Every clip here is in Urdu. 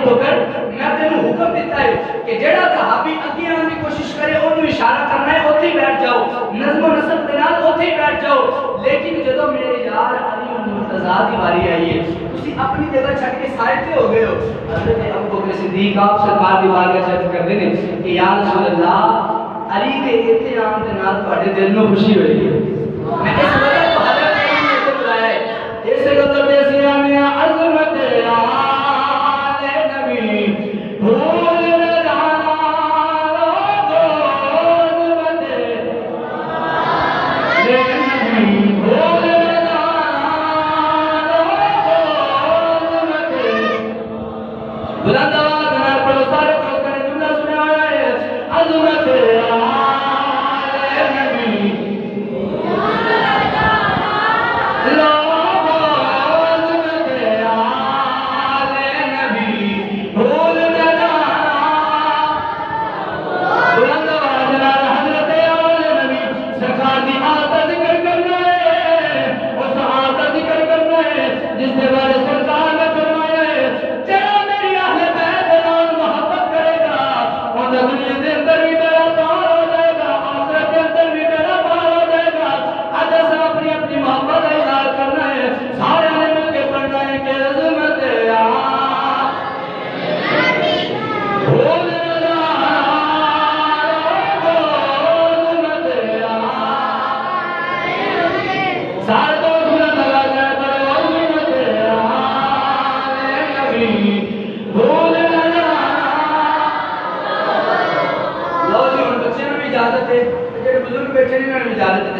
تو کر میں تینوں حکم دیتا ہے کہ جیڑا صحابی اگے آنے کی کوشش کرے انہوں اشارہ کرنا ہے اوتھے ہی بیٹھ جاؤ نظم و نسق دے نال اوتھے ہی بیٹھ جاؤ لیکن جدوں میرے یار علی المرتضیٰ دی واری آئی ہے تسی اپنی جگہ چھڈ کے سائے تے ہو گئے ہو حضرت ابو بکر صدیق آپ سرکار دی بارگاہ چ کردے نے کہ یا رسول اللہ علی دے ایتھے آن دے نال تواڈے دل نوں خوشی ہوئی ہے میں اس وجہ تو حضرت علی نے ایتھے بلایا ہے اس گل تے سیا میاں عظمت آل نبی بھول نہ جانا لوگو عظمت آل نبی بھول نہ جانا لوگو عظمت بلند آواز نال پڑھو سارے دوست نے جملہ سنیا ہے عظمت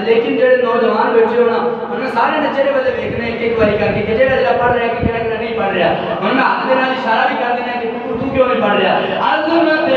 لیکن جڑے نوجوان بیٹھے ہونا انہوں سارے نچرے والے دیکھنے ایک باری کر کے کہ جڑا جڑا پڑھ رہا ہے کہ جڑا نہیں پڑھ رہا انہوں نے ہاتھ دے نال اشارہ بھی کر دینا کہ تو کیوں نہیں پڑھ رہا عظمت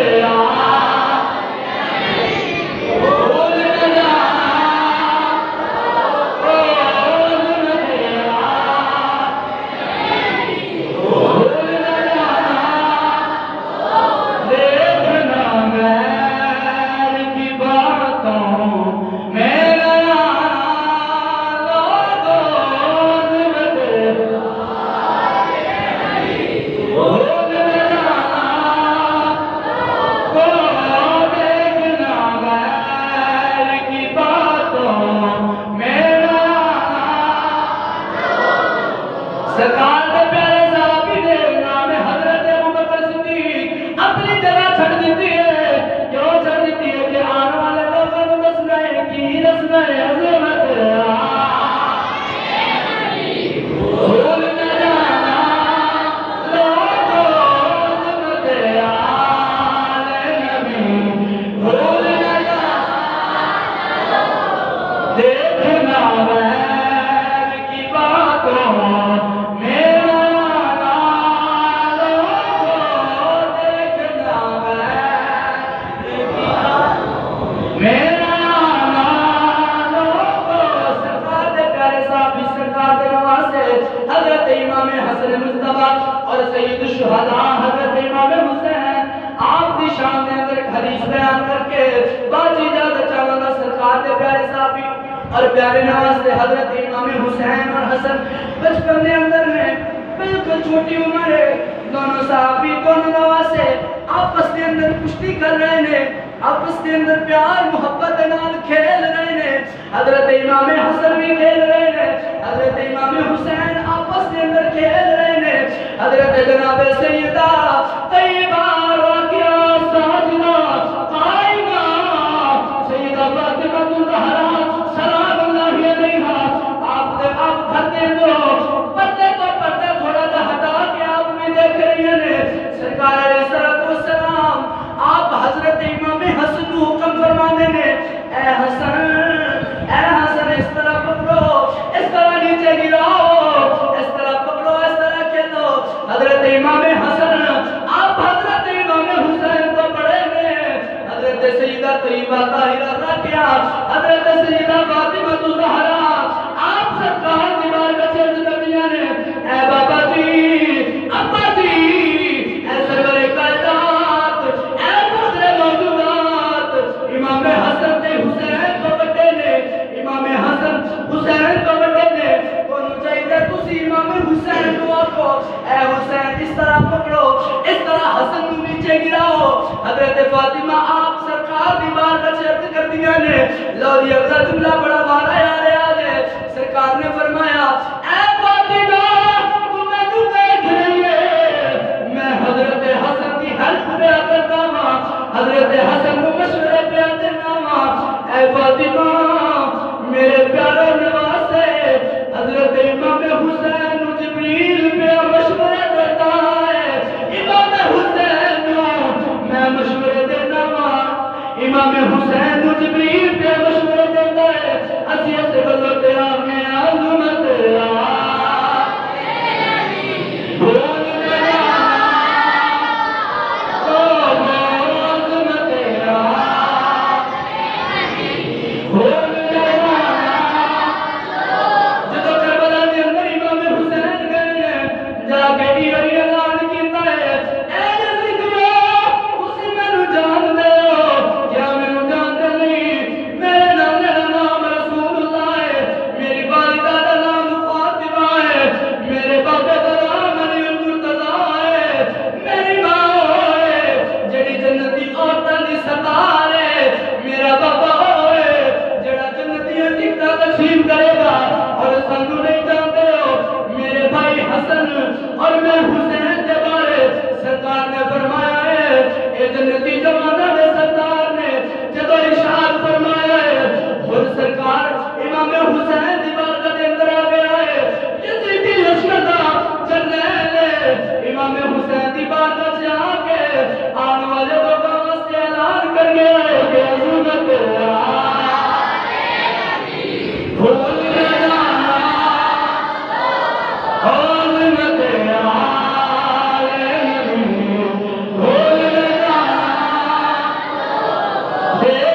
اور پیارے نواز سے حضرت امام حسین اور حسن بچپن کے اندر میں بالکل چھوٹی عمر ہے دونوں صحابی دونوں نواز سے آپس کے اندر کشتی کر رہے ہیں آپس کے اندر پیار محبت نال کھیل رہے ہیں حضرت امام حسن بھی کھیل رہے ہیں حضرت امام حسین آپس کے اندر کھیل رہے ہیں حضرت جناب سیدہ طیبہ راکعہ ساجدہ قائمہ سیدہ فاطمہ الزہرا پردے تھوڑا سا ہٹا کے آپ میں دیکھ رہی ہیں سرکار علیہ السلام آپ حضرت امام حسن کو حکم فرمانے نے اے حسن اس طرح پکڑو اس طرح نیچے گراؤ اس طرح پکڑو اس طرح کھیلو حضرت امام حسن آپ حضرت امام حسین کو پڑھے گے حضرت سیدہ طیبہ طاہرہ راکعہ حضرت سیدہ فاطمہ الزہرا آپ سرکار دیوار کا چیز دبیاں نے اے بابا جی ابا جی اے سرور کائنات اے فخر موجودات امام حسن تے حسین کو بڑے نے امام حسن حسین کو بڑے نے کون چاہیے تسی امام حسین کو آکھو اے حسین اس طرح پکڑو اس جدو یہ اگلا جملہ بڑا بارا آ رہا ہے سرکار نے فرمایا اے فاطمہ تو میں تو دیکھ رہی ہے میں حضرت حسن کی ہیلپ پہ کرتا ہوں حضرت حسن کو مشورے پہ دینا ہوں اے فاطمہ میرے پیارے نواسے حضرت امام حسین جبریل پہ مشورے دیتا ہے امام حسین میں مشورے دینا ہوں امام حسین جبریل پہ مشورے دیتا ہے اسی سے غلط آمیں عظمت اور میں حسین کے بارے سرکار نے فرمایا ہے اے جنتی جوانہ میں سرکار نے جب ارشاد فرمایا ہے اور سرکار امام حسین دیوار کا اندر آ گیا ہے یزیدی لشکر جرنیل امام حسین دیوار کا جا کے آنے والے لوگوں سے اعلان کر گیا ہے کہ عظمت Yeah.